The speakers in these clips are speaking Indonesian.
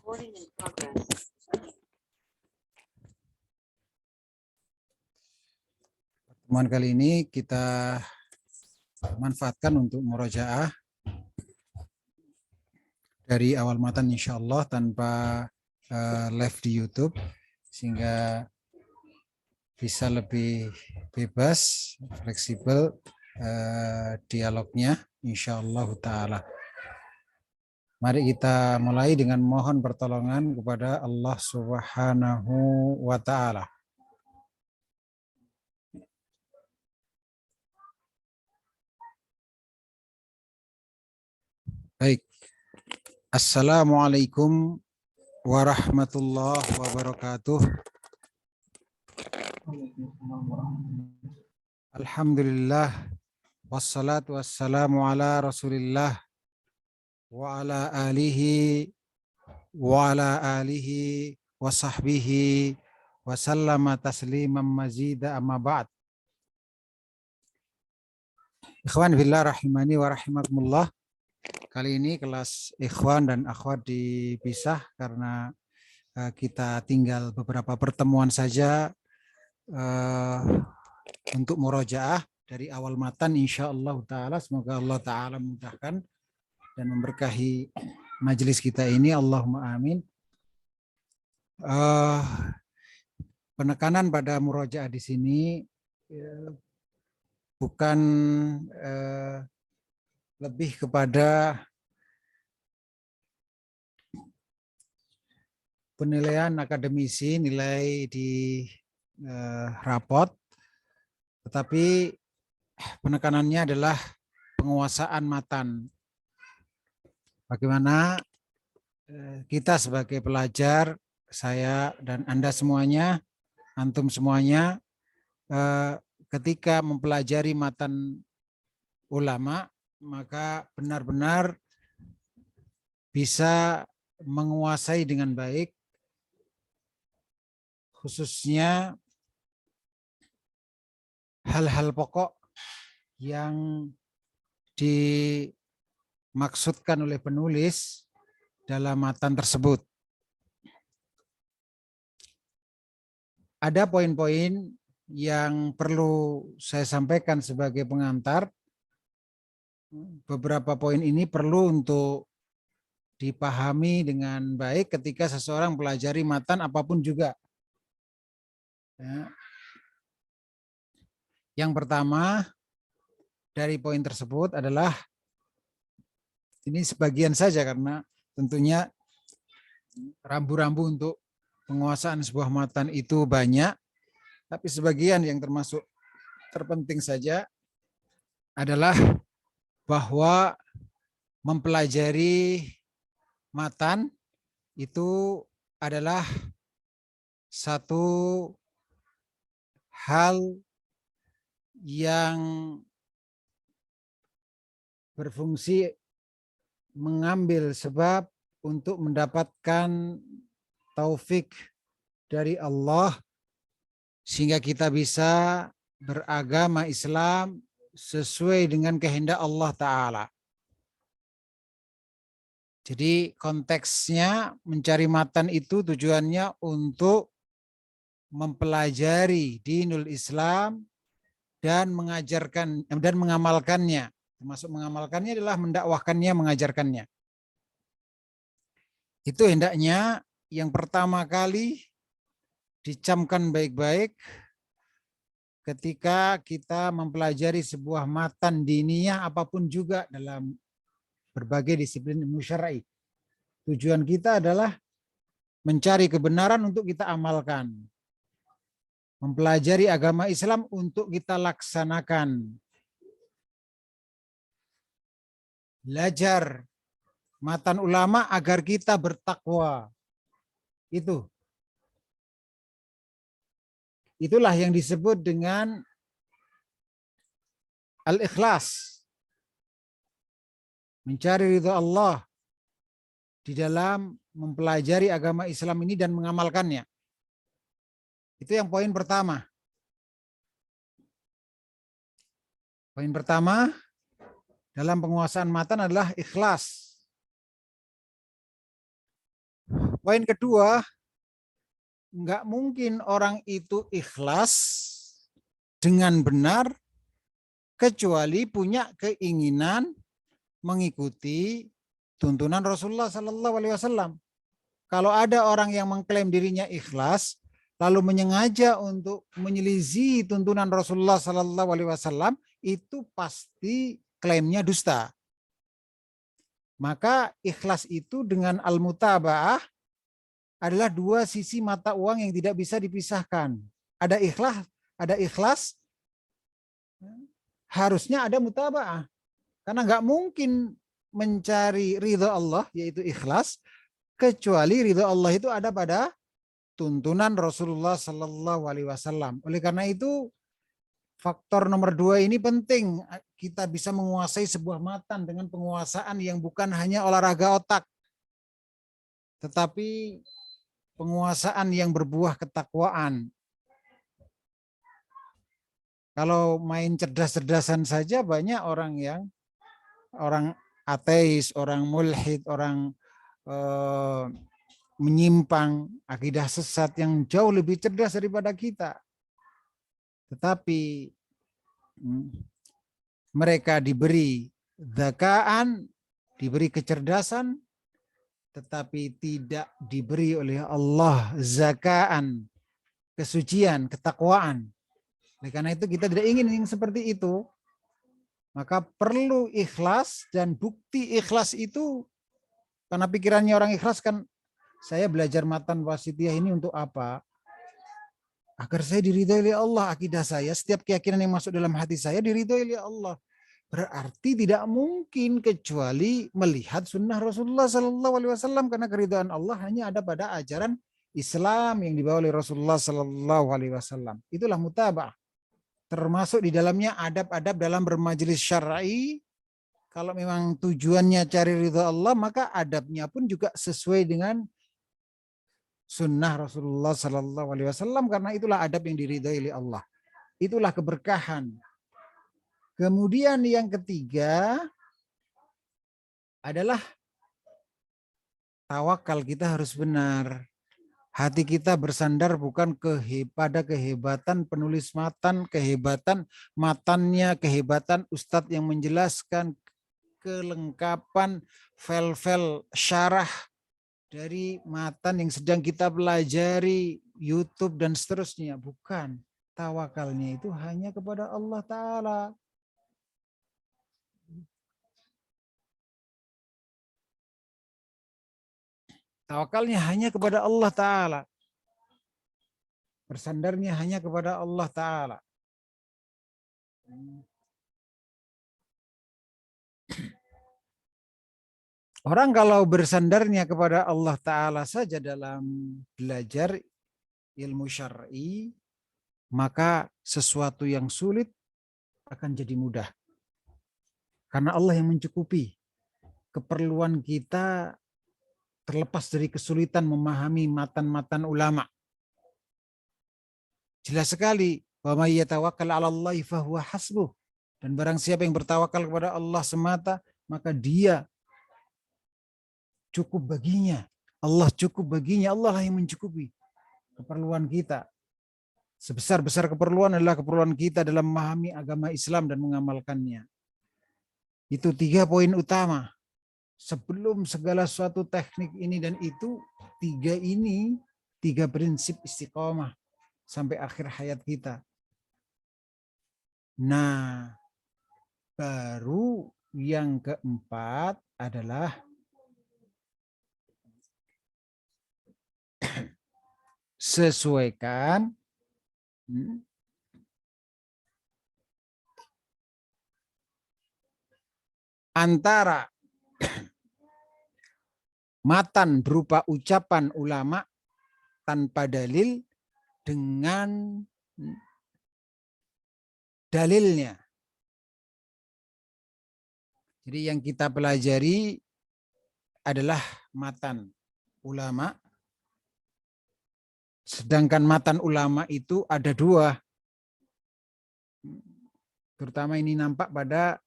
Recording in progress. Pertemuan kali ini kita manfaatkan untuk murojaah dari awal matan insya Allah tanpa live di YouTube sehingga bisa lebih bebas, fleksibel dialognya insya Allah ta'ala. Mari kita mulai dengan mohon pertolongan kepada Allah Subhanahu wa ta'ala. Baik. Assalamualaikum warahmatullahi wabarakatuh. Alhamdulillah wassalatu wassalamu ala Rasulillah wa ala alihi wa sahbihi wa sallama tasliman mazida amma ba'd. Ikhwan fillah rahimani wa rahimakumullah. Kali ini kelas ikhwan dan akhwat dipisah karena kita tinggal beberapa pertemuan saja untuk murojaah dari awal matan insyaallah ta'ala. Semoga Allah ta'ala mudahkan dan memberkahi majelis kita ini, Allahumma amin. Penekanan pada murojaah di sini bukan lebih kepada penilaian akademisi, nilai di rapot, tetapi penekanannya adalah penguasaan matan. Bagaimana kita sebagai pelajar, saya dan Anda semuanya, antum semuanya, ketika mempelajari matan ulama, maka benar-benar bisa menguasai dengan baik, khususnya hal-hal pokok yang dimaksudkan oleh penulis dalam matan tersebut. Ada poin-poin yang perlu saya sampaikan sebagai pengantar. Beberapa poin ini perlu untuk dipahami dengan baik ketika seseorang pelajari matan apapun juga. Yang pertama dari poin tersebut adalah, ini sebagian saja karena tentunya rambu-rambu untuk penguasaan sebuah matan itu banyak, tapi sebagian yang termasuk terpenting saja adalah bahwa mempelajari matan itu adalah satu hal yang berfungsi mengambil sebab untuk mendapatkan taufik dari Allah sehingga kita bisa beragama Islam sesuai dengan kehendak Allah Ta'ala. Jadi konteksnya mencari matan itu tujuannya untuk mempelajari dinul Islam dan mengajarkan dan mengamalkannya. Termasuk mengamalkannya adalah mendakwahkannya, mengajarkannya. Itu hendaknya yang pertama kali dicamkan baik-baik ketika kita mempelajari sebuah matan diniyah apapun juga dalam berbagai disiplin ilmu syar'i. Tujuan kita adalah mencari kebenaran untuk kita amalkan. Mempelajari agama Islam untuk kita laksanakan. Belajar matan ulama agar kita bertakwa. Itulah yang disebut dengan al-ikhlas. Mencari ridha Allah di dalam mempelajari agama Islam ini dan mengamalkannya. Itu yang poin pertama. Poin pertama dalam penguasaan matan adalah ikhlas. Poin kedua, nggak mungkin orang itu ikhlas dengan benar kecuali punya keinginan mengikuti tuntunan Rasulullah Sallallahu Alaihi Wasallam. Kalau ada orang yang mengklaim dirinya ikhlas, lalu menyengaja untuk menyelisihi tuntunan Rasulullah Sallallahu Alaihi Wasallam, itu pasti klaimnya dusta. Maka ikhlas itu dengan al-mutaba'ah adalah dua sisi mata uang yang tidak bisa dipisahkan. Ada ikhlas, harusnya ada mutaba'ah. Karena nggak mungkin mencari ridha Allah, yaitu ikhlas, kecuali ridha Allah itu ada pada tuntunan Rasulullah Sallallahu Alaihi Wasallam. Oleh karena itu, faktor nomor 2 ini penting. Kita bisa menguasai sebuah matan dengan penguasaan yang bukan hanya olahraga otak, tetapi penguasaan yang berbuah ketakwaan. Kalau main cerdas-cerdasan saja banyak orang ateis, orang mulhid, orang menyimpang, akidah sesat yang jauh lebih cerdas daripada kita. Tetapi mereka diberi zakaan, diberi kecerdasan, tetapi tidak diberi oleh Allah zakaan, kesucian, ketakwaan. Oleh karena itu kita tidak ingin yang seperti itu. Maka perlu ikhlas, dan bukti ikhlas itu, karena pikirannya orang ikhlas kan, saya belajar matan wasitiyah ini untuk apa? Agar saya diridhoi oleh Allah. Akidah saya, setiap keyakinan yang masuk dalam hati saya diridhoi oleh Allah. Berarti tidak mungkin kecuali melihat sunnah Rasulullah Sallallahu Alaihi Wasallam, karena keridhaan Allah hanya ada pada ajaran Islam yang dibawa oleh Rasulullah Sallallahu Alaihi Wasallam. Itulah mutaba'ah. Termasuk di dalamnya adab-adab dalam bermajelis syar'i. Kalau memang tujuannya cari ridha Allah, maka adabnya pun juga sesuai dengan sunnah Rasulullah Sallallahu Alaihi Wasallam, karena itulah adab yang diridhai oleh Allah. Itulah keberkahan. Kemudian yang ketiga adalah tawakal kita harus benar. Hati kita bersandar bukan pada kehebatan penulis matan, kehebatan matannya, kehebatan ustadz yang menjelaskan, kelengkapan file-file syarah dari matan yang sedang kita pelajari, YouTube dan seterusnya. Bukan. Tawakalnya itu hanya kepada Allah Ta'ala. Tawakalnya hanya kepada Allah Ta'ala. Bersandarnya hanya kepada Allah Ta'ala. Orang kalau bersandarnya kepada Allah Ta'ala saja dalam belajar ilmu syar'i, maka sesuatu yang sulit akan jadi mudah. Karena Allah yang mencukupi keperluan kita, terlepas dari kesulitan memahami matan-matan ulama. Jelas sekali, wa may yatawakkal 'ala Allahi fahuwa hasbuh. Dan barang siapa yang bertawakal kepada Allah semata, maka dia cukup baginya. Allah cukup baginya, Allah yang mencukupi keperluan kita. Sebesar-besar keperluan adalah keperluan kita dalam memahami agama Islam dan mengamalkannya. Itu 3 poin utama. Sebelum segala suatu teknik ini dan itu, 3 prinsip istiqomah sampai akhir hayat kita. Nah, baru yang keempat adalah sesuaikan antara matan berupa ucapan ulama tanpa dalil dengan dalilnya. Jadi yang kita pelajari adalah matan ulama. Sedangkan matan ulama itu ada 2. Terutama ini nampak pada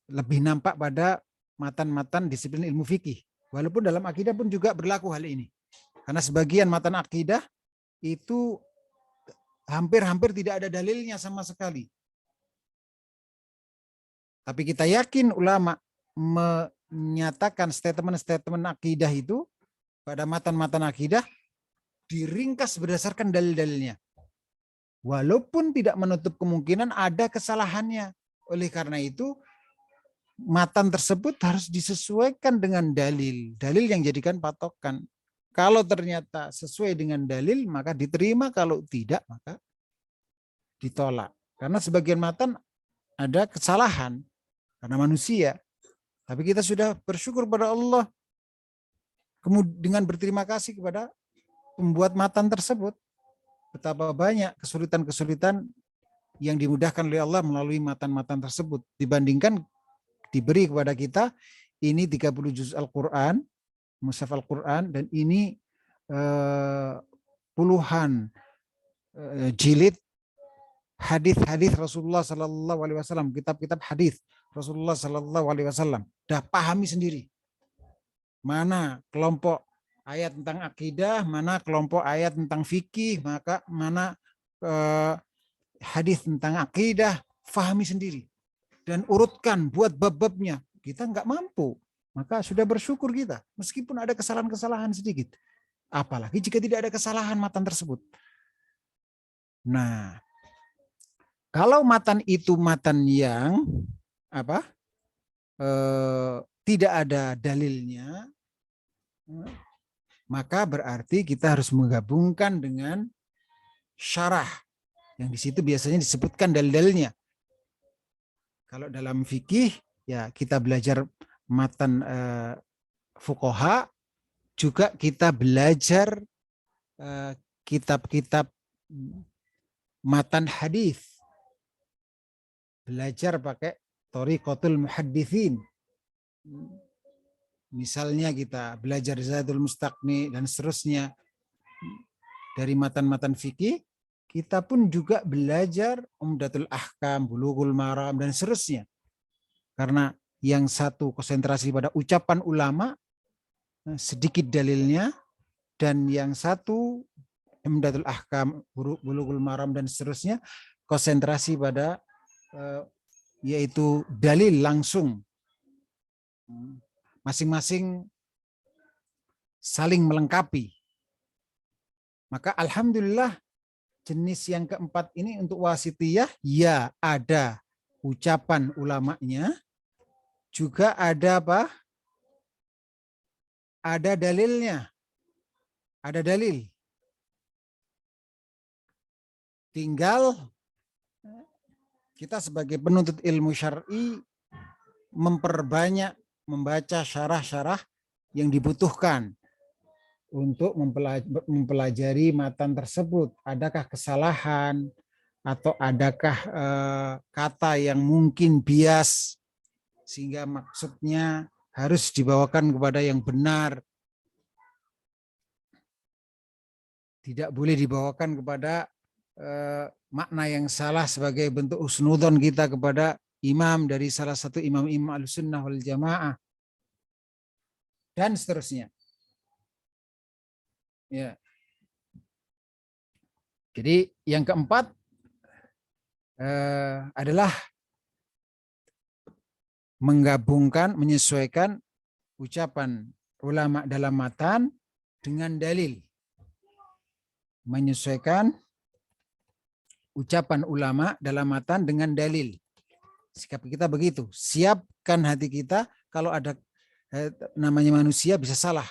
lebih nampak pada matan-matan disiplin ilmu fikih. Walaupun dalam akidah pun juga berlaku hal ini. Karena sebagian matan akidah itu hampir-hampir tidak ada dalilnya sama sekali. Tapi kita yakin ulama menyatakan statement-statement akidah itu pada matan-matan akidah diringkas berdasarkan dalil-dalilnya. Walaupun tidak menutup kemungkinan ada kesalahannya. Oleh karena itu, matan tersebut harus disesuaikan dengan dalil. Dalil yang jadikan patokan. Kalau ternyata sesuai dengan dalil, maka diterima. Kalau tidak, maka ditolak. Karena sebagian matan ada kesalahan. Karena manusia. Tapi kita sudah bersyukur pada Allah. Kemudian dengan berterima kasih kepada pembuat matan tersebut. Betapa banyak kesulitan-kesulitan yang dimudahkan oleh Allah melalui matan-matan tersebut. Dibandingkan diberi kepada kita, ini 30 juz Al-Quran, mushaf Al-Quran, dan ini puluhan jilid hadis-hadis Rasulullah Sallallahu Alaihi Wasallam, kitab-kitab hadis Rasulullah Sallallahu Alaihi Wasallam. Dah pahami sendiri mana kelompok ayat tentang akidah, mana kelompok ayat tentang fikih, maka mana hadis tentang akidah, pahami sendiri dan urutkan, buat bab-babnya. Kita nggak mampu, maka sudah bersyukur kita, meskipun ada kesalahan-kesalahan sedikit. Apalagi jika tidak ada kesalahan matan tersebut. Nah, kalau matan itu matan yang tidak ada dalilnya, maka berarti kita harus menggabungkan dengan syarah, yang di situ biasanya disebutkan dalil-dalilnya. Kalau dalam fikih, ya kita belajar matan fuqaha, juga kita belajar kitab-kitab matan hadis. Belajar pakai thariqatul muhadditsin. Misalnya kita belajar Zadul Mustaqni dan seterusnya. Dari matan-matan fikih, kita pun juga belajar Umdatul Ahkam, Bulughul Maram, dan seterusnya. Karena yang satu konsentrasi pada ucapan ulama, sedikit dalilnya, dan yang satu Umdatul Ahkam, Bulughul Maram, dan seterusnya, konsentrasi pada yaitu dalil langsung. Masing-masing saling melengkapi. Maka alhamdulillah jenis yang keempat ini untuk wasitiyah, ya ada ucapan ulamanya, juga ada apa? Ada dalilnya. Ada dalil. Tinggal kita sebagai penuntut ilmu syar'i memperbanyak membaca syarah-syarah yang dibutuhkan untuk mempelajari matan tersebut. Adakah kesalahan atau adakah kata yang mungkin bias sehingga maksudnya harus dibawakan kepada yang benar. Tidak boleh dibawakan kepada makna yang salah sebagai bentuk husnudon kita kepada imam dari salah satu imam-imam Ahlussunnah wal Jamaah dan seterusnya. Ya. Jadi yang keempat adalah menggabungkan, menyesuaikan ucapan ulama dalam matan dengan dalil. Menyesuaikan ucapan ulama dalam matan dengan dalil. Sikap kita begitu. Siapkan hati kita, kalau ada namanya manusia bisa salah.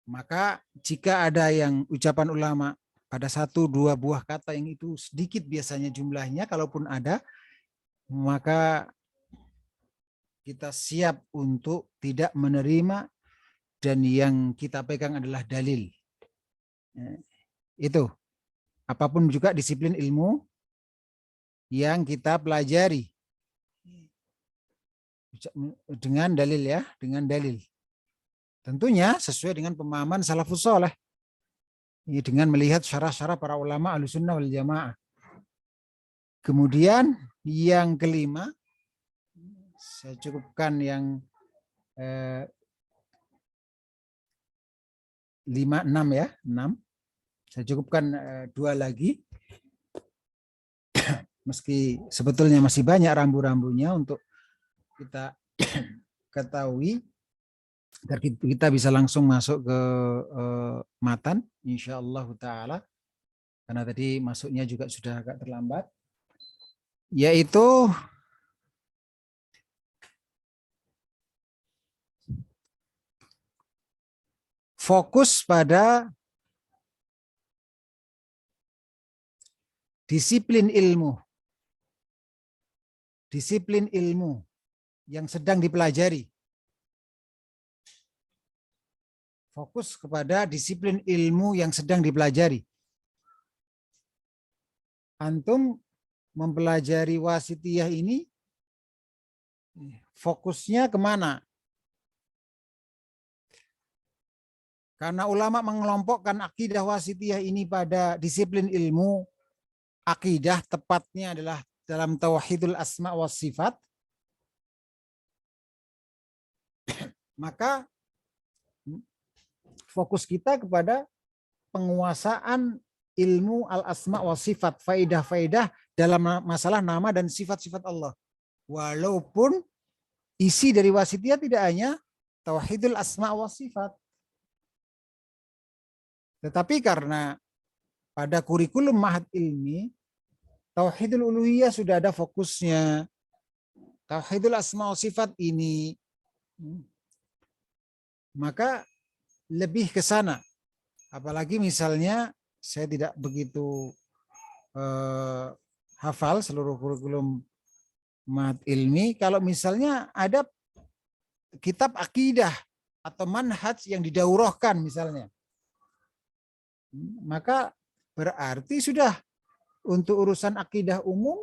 Maka jika ada yang ucapan ulama pada 1-2 buah kata yang itu sedikit biasanya jumlahnya, kalaupun ada, maka kita siap untuk tidak menerima dan yang kita pegang adalah dalil. Itu. Apapun juga disiplin ilmu yang kita pelajari dengan dalil ya, dengan dalil. Tentunya sesuai dengan pemahaman salafus saleh. Dengan melihat syarah-syarah para ulama Ahlussunnah wal Jamaah. Kemudian yang kelima, saya cukupkan yang 5, 6 ya, 6. Saya cukupkan 2 lagi. Meski sebetulnya masih banyak rambu-rambunya untuk kita ketahui, agar kita bisa langsung masuk ke matan, insyaallah ta'ala. Karena tadi masuknya juga sudah agak terlambat. Yaitu fokus pada disiplin ilmu. Disiplin ilmu yang sedang dipelajari. Fokus kepada disiplin ilmu yang sedang dipelajari. Antum mempelajari wasitiyah ini fokusnya kemana? Karena ulama mengelompokkan akidah wasitiyah ini pada disiplin ilmu. Akidah tepatnya adalah dalam tauhidul asma wa sifat, maka fokus kita kepada penguasaan ilmu al-asma wa sifat, faidah-faidah dalam masalah nama dan sifat-sifat Allah. Walaupun isi dari wasitiyah tidak hanya tauhidul asma wa sifat, tetapi karena pada kurikulum Ma'had Ilmi tauhidul uluhiyah sudah ada fokusnya. Tauhidul asma wa sifat ini, maka lebih ke sana. Apalagi misalnya saya tidak begitu hafal seluruh kurikulum Ma'had Ilmi. Kalau misalnya ada kitab akidah atau manhaj yang didaurahkan misalnya, maka berarti sudah untuk urusan akidah umum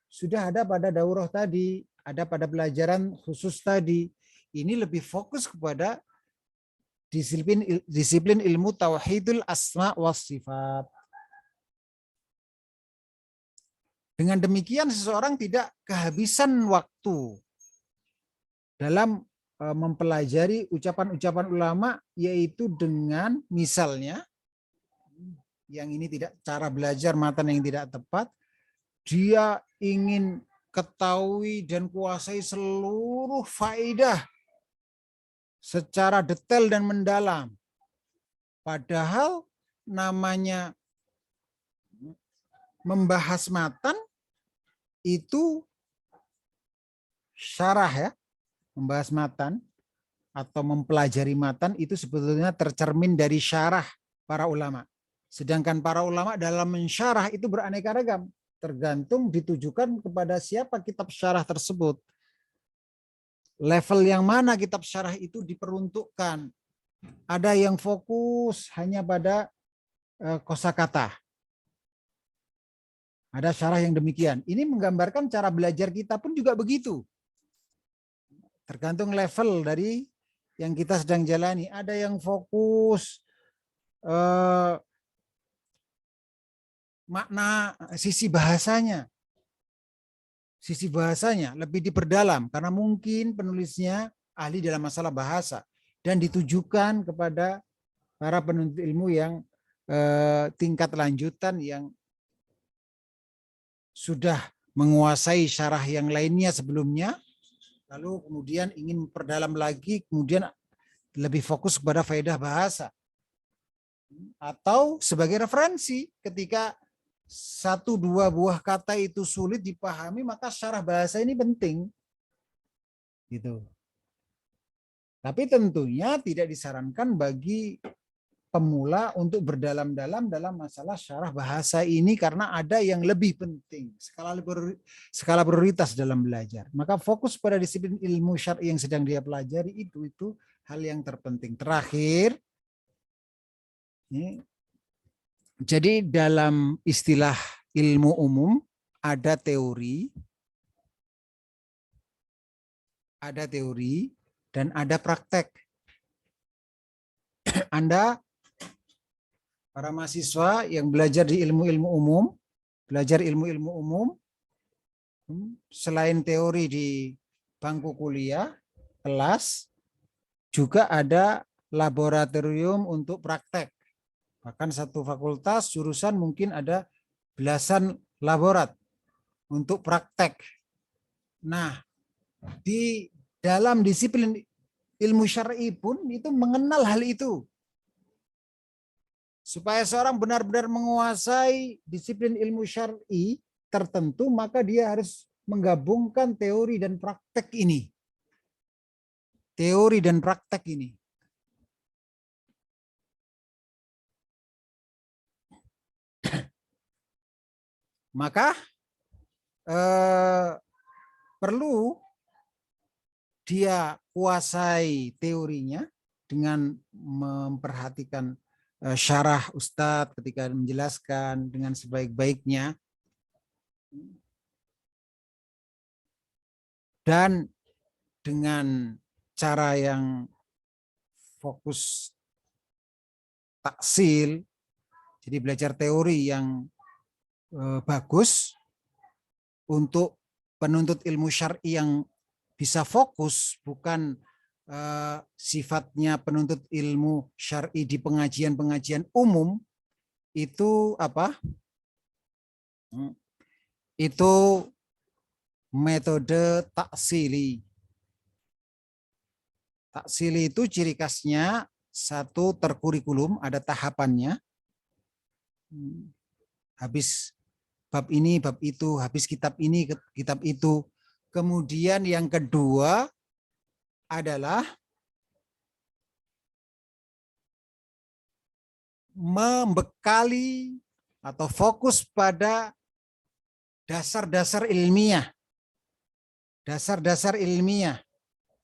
sudah ada pada daurah tadi, ada pada pelajaran khusus tadi. Ini lebih fokus kepada disiplin ilmu tauhidul asma was sifat. Dengan demikian seseorang tidak kehabisan waktu dalam mempelajari ucapan-ucapan ulama, yaitu dengan misalnya, yang ini tidak cara belajar matan yang tidak tepat, dia ingin ketahui dan kuasai seluruh faedah secara detail dan mendalam. Padahal namanya membahas matan itu syarah ya. Membahas matan atau mempelajari matan itu sebetulnya tercermin dari syarah para ulama. Sedangkan para ulama dalam mensyarah itu beraneka ragam. Tergantung ditujukan kepada siapa kitab syarah tersebut. Level yang mana kitab syarah itu diperuntukkan. Ada yang fokus hanya pada kosakata. Ada syarah yang demikian. Ini menggambarkan cara belajar kita pun juga begitu. Tergantung level dari yang kita sedang jalani. Ada yang fokus makna sisi bahasanya. Sisi bahasanya lebih diperdalam karena mungkin penulisnya ahli dalam masalah bahasa dan ditujukan kepada para penuntut ilmu yang tingkat lanjutan yang sudah menguasai syarah yang lainnya sebelumnya, lalu kemudian ingin memperdalam lagi, kemudian lebih fokus kepada faedah bahasa. Atau sebagai referensi ketika 1-2 buah kata itu sulit dipahami, maka syarah bahasa ini penting. Gitu. Tapi tentunya tidak disarankan bagi pemula untuk berdalam-dalam dalam masalah syarah bahasa ini karena ada yang lebih penting, skala prioritas dalam belajar. Maka fokus pada disiplin ilmu syar'i yang sedang dia pelajari itu hal yang terpenting. Terakhir, jadi dalam istilah ilmu umum ada teori dan ada praktek. Anda para mahasiswa yang belajar di ilmu-ilmu umum, belajar ilmu-ilmu umum, selain teori di bangku kuliah, kelas, juga ada laboratorium untuk praktek. Bahkan satu fakultas jurusan mungkin ada belasan laborat untuk praktek. Nah, di dalam disiplin ilmu syar'i pun itu mengenal hal itu. Supaya seorang benar-benar menguasai disiplin ilmu syar'i tertentu, maka dia harus menggabungkan teori dan praktek ini. Teori dan praktek ini. Maka perlu dia kuasai teorinya dengan memperhatikan syarah Ustadz ketika menjelaskan dengan sebaik-baiknya, dan dengan cara yang fokus taksil, jadi belajar teori yang bagus untuk penuntut ilmu syar'i yang bisa fokus, bukan sifatnya penuntut ilmu syar'i di pengajian-pengajian umum itu apa? Itu metode taksili. Taksili itu ciri khasnya satu, terkurikulum, ada tahapannya. Habis bab ini, bab itu, habis kitab ini, kitab itu. Kemudian yang kedua adalah membekali atau fokus pada dasar-dasar ilmiah. Dasar-dasar ilmiah.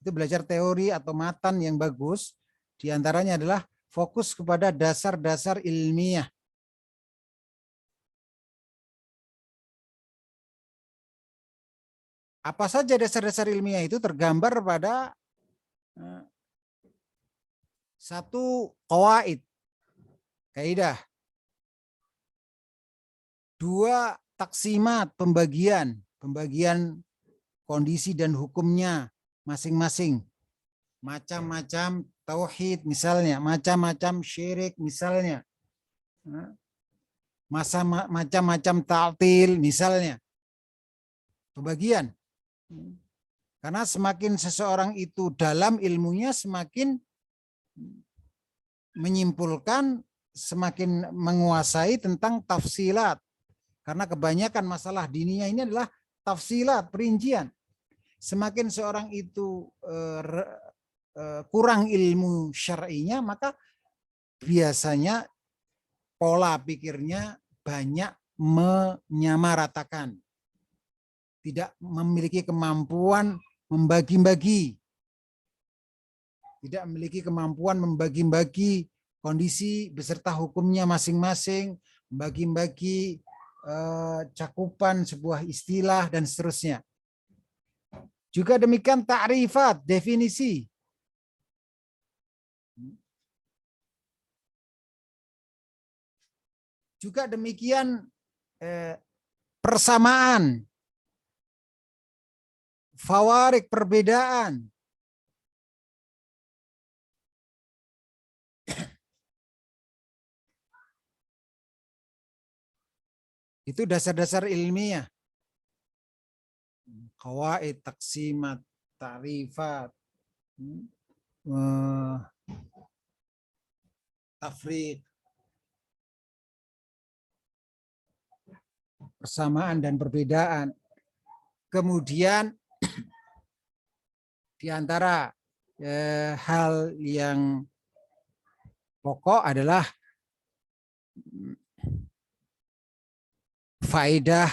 Itu belajar teori atau matan yang bagus. Di antaranya adalah fokus kepada dasar-dasar ilmiah. Apa saja dasar-dasar ilmiah itu tergambar pada satu, qawaid, kaidah. Dua, taksimat, pembagian kondisi dan hukumnya masing-masing. Macam-macam tauhid misalnya, macam-macam syirik misalnya. Macam-macam ta'til misalnya. Pembagian. Karena semakin seseorang itu dalam ilmunya, semakin menyimpulkan, semakin menguasai tentang tafsilat. Karena kebanyakan masalah diniyah ini adalah tafsilat, perincian. Semakin seorang itu kurang ilmu syar'inya, maka biasanya pola pikirnya banyak menyamaratakan. Tidak memiliki kemampuan membagi-bagi. Tidak memiliki kemampuan membagi-bagi kondisi beserta hukumnya masing-masing, membagi-bagi cakupan sebuah istilah, dan seterusnya. Juga demikian ta'rifat, definisi. Juga demikian persamaan, fawarik, perbedaan. Itu dasar-dasar ilmiah. Qawaid, taksimat, ta'rifat, tafriq, persamaan dan perbedaan. Kemudian di antara hal yang pokok adalah faedah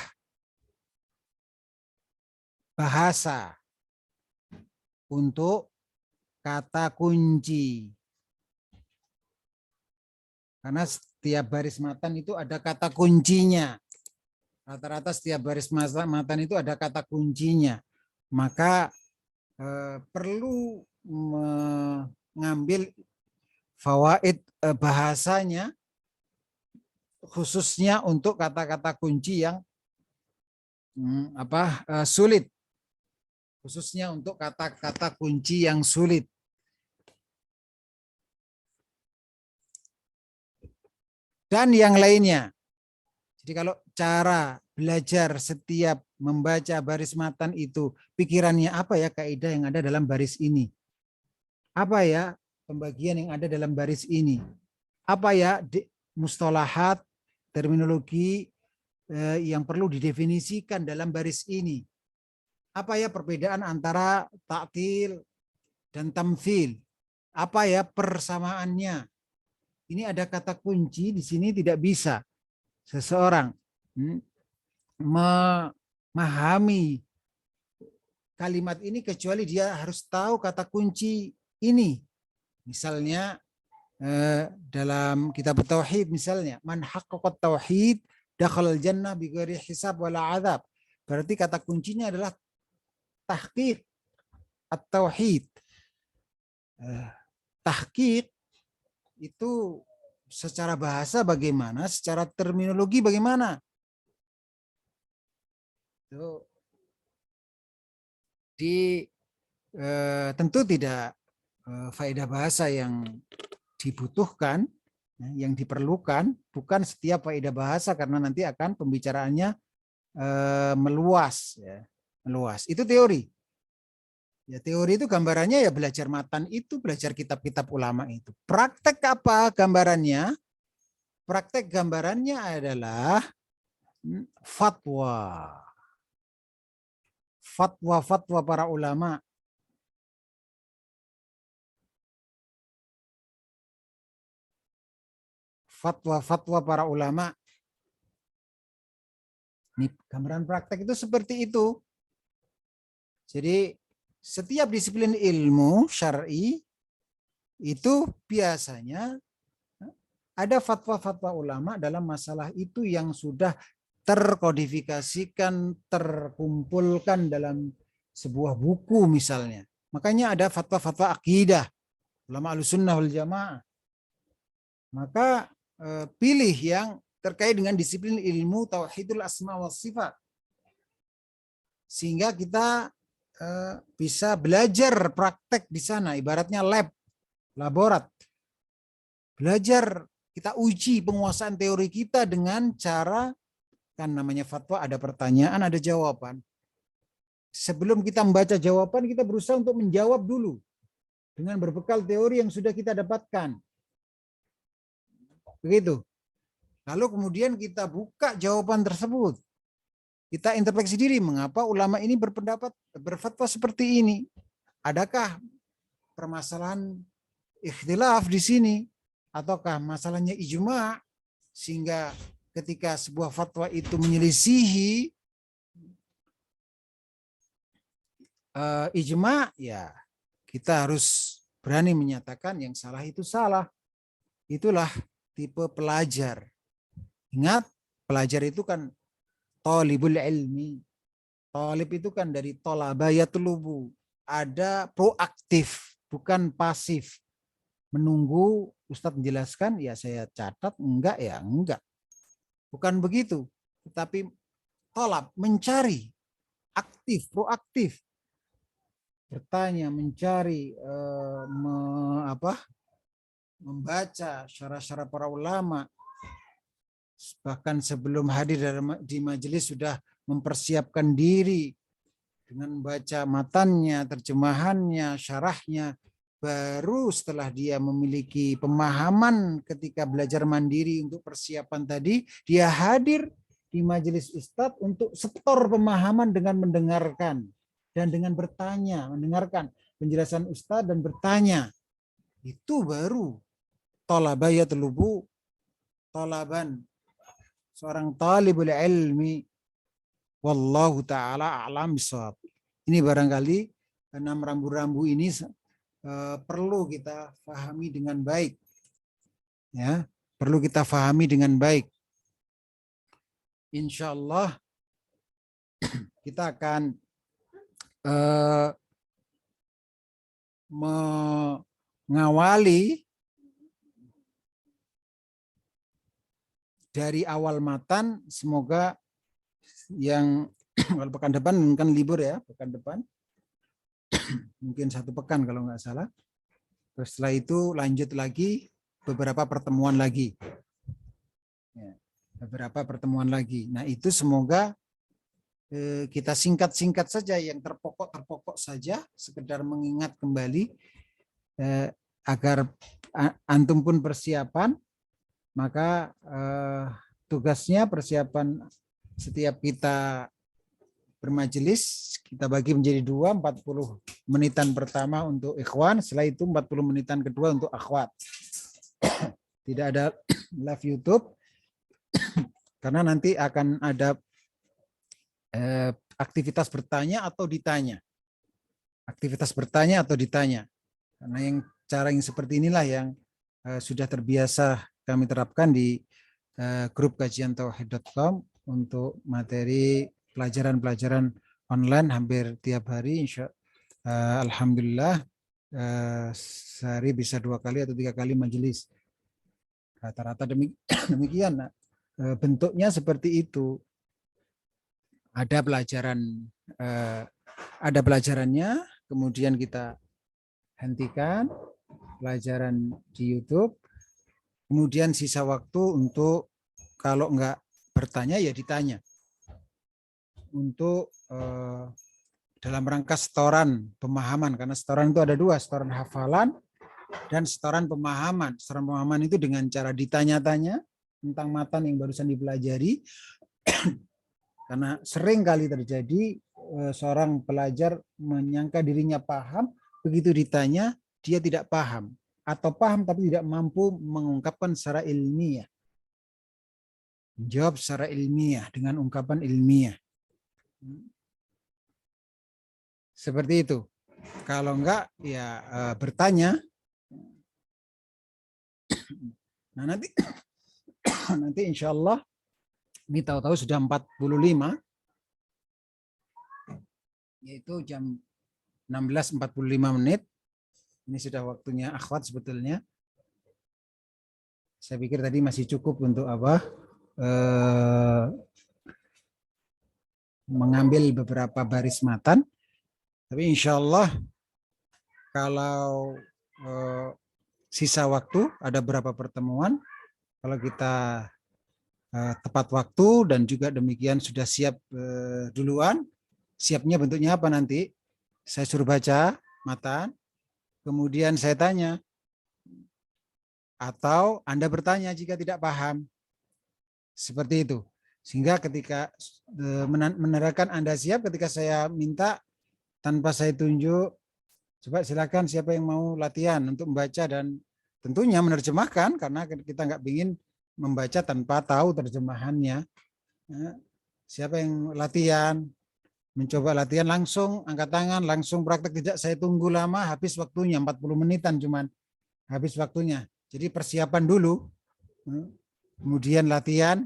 bahasa untuk kata kunci. Karena setiap baris matan itu ada kata kuncinya. Rata-rata setiap baris matan itu ada kata kuncinya. Maka perlu mengambil fawaid bahasanya, khususnya untuk kata-kata kunci yang sulit. khususnya untuk kata-kata kunci yang sulit. Dan yang lainnya. Jadi kalau cara belajar setiap membaca baris matan itu, pikirannya apa ya kaidah yang ada dalam baris ini? Apa ya pembagian yang ada dalam baris ini? Apa ya mustalahat, terminologi yang perlu didefinisikan dalam baris ini? Apa ya perbedaan antara ta'til dan tamthil? Apa ya persamaannya? Ini ada kata kunci di sini, tidak bisa seseorang memahami kalimat ini kecuali dia harus tahu kata kunci ini. Misalnya dalam kitab tauhid misalnya, man haqqaqat tauhid dakhalal jannah bighairi hisab wala azab. Berarti kata kuncinya adalah tahqiq at-tauhid. Tahqiq itu secara bahasa bagaimana, secara terminologi bagaimana. Itu tentu tidak faedah bahasa yang dibutuhkan, yang diperlukan, bukan setiap faedah bahasa karena nanti akan pembicaraannya meluas, ya, meluas. Itu teori. Ya, teori itu gambarannya ya belajar matan itu, belajar kitab-kitab ulama itu. Praktek apa gambarannya? Praktek gambarannya adalah fatwa. Fatwa-fatwa para ulama. Fatwa-fatwa para ulama. Ini gambaran praktek itu seperti itu. Jadi setiap disiplin ilmu syar'i itu biasanya ada fatwa-fatwa ulama dalam masalah itu yang sudah terkodifikasikan, terkumpulkan dalam sebuah buku misalnya. Makanya ada fatwa-fatwa akidah, ulama Ahlussunnah wal Jamaah. Maka pilih yang terkait dengan disiplin ilmu tauhidul asma wa sifat. Sehingga kita bisa belajar praktek di sana, ibaratnya laborat. Belajar, kita uji penguasaan teori kita dengan cara, kan namanya fatwa, ada pertanyaan, ada jawaban. Sebelum kita membaca jawaban, kita berusaha untuk menjawab dulu dengan berbekal teori yang sudah kita dapatkan. Begitu. Lalu kemudian kita buka jawaban tersebut. Kita introspeksi diri, mengapa ulama ini berfatwa seperti ini? Adakah permasalahan ikhtilaf di sini? Ataukah masalahnya ijma? Sehingga ketika sebuah fatwa itu menyelisihi ijma, ya kita harus berani menyatakan yang salah itu salah. Itulah tipe pelajar. Ingat, pelajar itu kan talibul ilmi. Talib itu kan dari tolaba yatlubu. Ada proaktif, bukan pasif. Menunggu Ustadz menjelaskan, ya saya catat, enggak ya enggak. Bukan begitu. Tetapi tolab, mencari, aktif, proaktif. Bertanya, mencari, membaca syarah-syarah para ulama. Bahkan sebelum hadir di majelis sudah mempersiapkan diri dengan membaca matannya, terjemahannya, syarahnya. Baru setelah dia memiliki pemahaman ketika belajar mandiri untuk persiapan tadi, dia hadir di majelis Ustadz untuk setor pemahaman dengan mendengarkan dan dengan bertanya, mendengarkan penjelasan Ustadz dan bertanya. Itu baru talabayat lubu, talaban seorang talibul ilmi. Wallahu ta'ala a'lam bishawab. Ini barangkali 6 rambu-rambu ini perlu kita pahami dengan baik. Ya, perlu kita pahami dengan baik. Insya Allah kita akan mengawali dari awal matan. Semoga yang kalau pekan depan kan libur ya, pekan depan. mungkin 1 pekan kalau nggak salah. Terus setelah itu lanjut lagi beberapa pertemuan lagi. Ya, beberapa pertemuan lagi. Nah itu semoga kita singkat-singkat saja, yang terpokok saja, sekedar mengingat kembali agar antum pun persiapan, maka tugasnya persiapan setiap kita bermajelis, kita bagi menjadi 2, 40 menitan pertama untuk ikhwan, setelah itu 40 menitan kedua untuk akhwat. Tidak ada live YouTube, karena nanti akan ada aktivitas bertanya atau ditanya. Aktivitas bertanya atau ditanya. Karena cara yang seperti inilah yang sudah terbiasa kami terapkan di grup kajian tauhid.com untuk materi pelajaran-pelajaran online hampir tiap hari. Alhamdulillah sehari bisa 2 kali atau 3 kali majelis. Rata-rata demikian. Nah, bentuknya seperti itu. Ada pelajarannya, kemudian kita hentikan pelajaran di YouTube, kemudian sisa waktu untuk kalau enggak bertanya ya ditanya, untuk dalam rangka setoran pemahaman, karena setoran itu ada 2, setoran hafalan dan setoran pemahaman. Setoran pemahaman itu dengan cara ditanya-tanya tentang matan yang barusan dipelajari. Karena sering kali terjadi seorang pelajar menyangka dirinya paham, begitu ditanya dia tidak paham, atau paham tapi tidak mampu mengungkapkan secara ilmiah. Jawab secara ilmiah dengan ungkapan ilmiah. Seperti itu. Kalau enggak ya bertanya. Nah nanti insya Allah ini tahu-tahu sudah 45, yaitu jam 16.45. Ini sudah waktunya akhwat sebetulnya. Saya pikir tadi masih cukup untuk mengambil beberapa baris matan. Tapi insya Allah kalau sisa waktu ada berapa pertemuan, kalau kita tepat waktu dan juga demikian sudah siap duluan. Siapnya bentuknya apa nanti? Saya suruh baca matan, kemudian saya tanya, atau Anda bertanya jika tidak paham. Seperti itu. Sehingga ketika menerangkan Anda siap, ketika saya minta tanpa saya tunjuk, coba silakan siapa yang mau latihan untuk membaca dan tentunya menerjemahkan, karena kita nggak ingin membaca tanpa tahu terjemahannya. Siapa yang latihan, mencoba latihan, langsung angkat tangan, langsung praktek, tidak saya tunggu lama, habis waktunya 40 menitan cuman habis waktunya. Jadi persiapan dulu, kemudian latihan,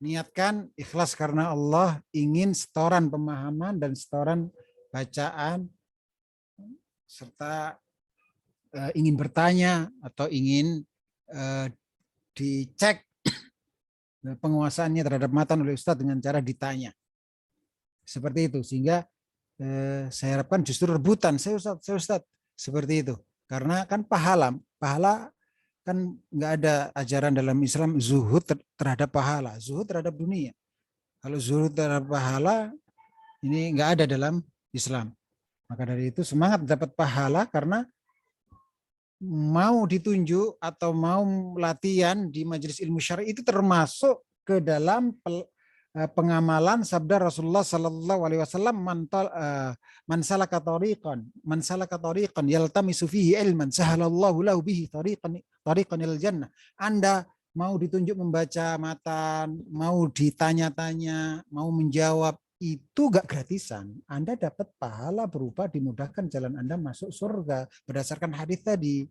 niatkan ikhlas karena Allah, ingin setoran pemahaman dan setoran bacaan, serta ingin bertanya atau ingin dicek penguasaannya terhadap matan oleh Ustadz dengan cara ditanya. Seperti itu, sehingga saya harapkan justru rebutan, saya Ustadz, seperti itu. Karena kan pahala kan nggak ada ajaran dalam Islam zuhud terhadap pahala, zuhud terhadap dunia. Kalau zuhud terhadap pahala ini nggak ada dalam Islam. Maka dari itu semangat dapat pahala, karena mau ditunjuk atau mau latihan di majelis ilmu syar'i itu termasuk ke dalam pengamalan sabda Rasulullah Sallallahu Alaihi Wasallam, man salaka tariqan yaltamisu fihi ilman sahalallahu lahu bihi tariqan ilal jannah. Anda mau ditunjuk membaca matan, mau ditanya-tanya, mau menjawab, itu gak gratisan. Anda dapat pahala berupa dimudahkan jalan Anda masuk surga berdasarkan hadis tadi.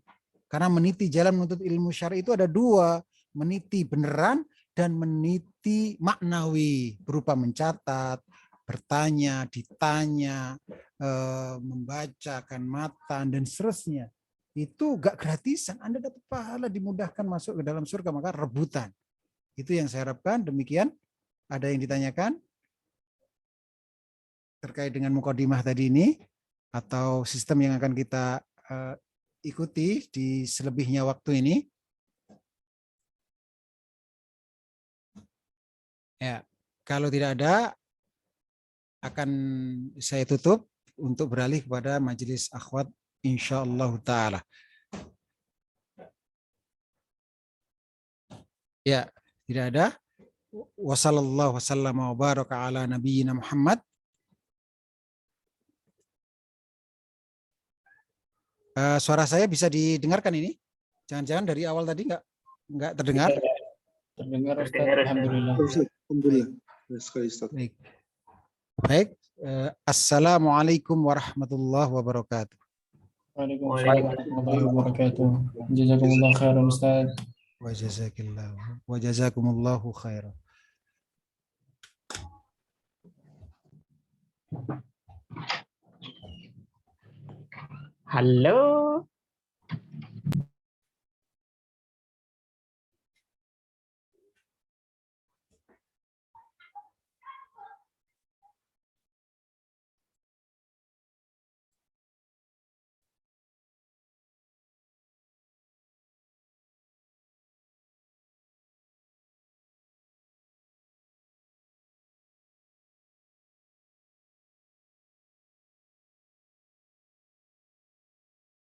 Karena meniti jalan menuntut ilmu syar'i itu ada 2, meniti beneran dan meniti maknawi berupa mencatat, bertanya, ditanya, membacakan matan dan seterusnya. Itu gak gratisan. Anda dapat pahala, dimudahkan masuk ke dalam surga, maka rebutan. Itu yang saya harapkan. Demikian. Ada yang ditanyakan terkait dengan mukadimah tadi ini? atau sistem yang akan kita ikuti di selebihnya waktu ini. Ya, kalau tidak ada, akan saya tutup untuk beralih kepada majelis akhwat insyaallah taala. Ya, tidak ada. Wassallallahu wasallam wa baraka ala nabiyyina Muhammad. Suara saya bisa didengarkan ini? Jangan-jangan dari awal tadi nggak terdengar? Terdengar Ustaz, alhamdulillah. Alhamdulillah. Baik. Baik. Assalamualaikum warahmatullahi wabarakatuh. Waalaikumsalam warahmatullahi wabarakatuh. Jazakumullah khairan Ustaz. Wa jazakumullahu khairan. Halo.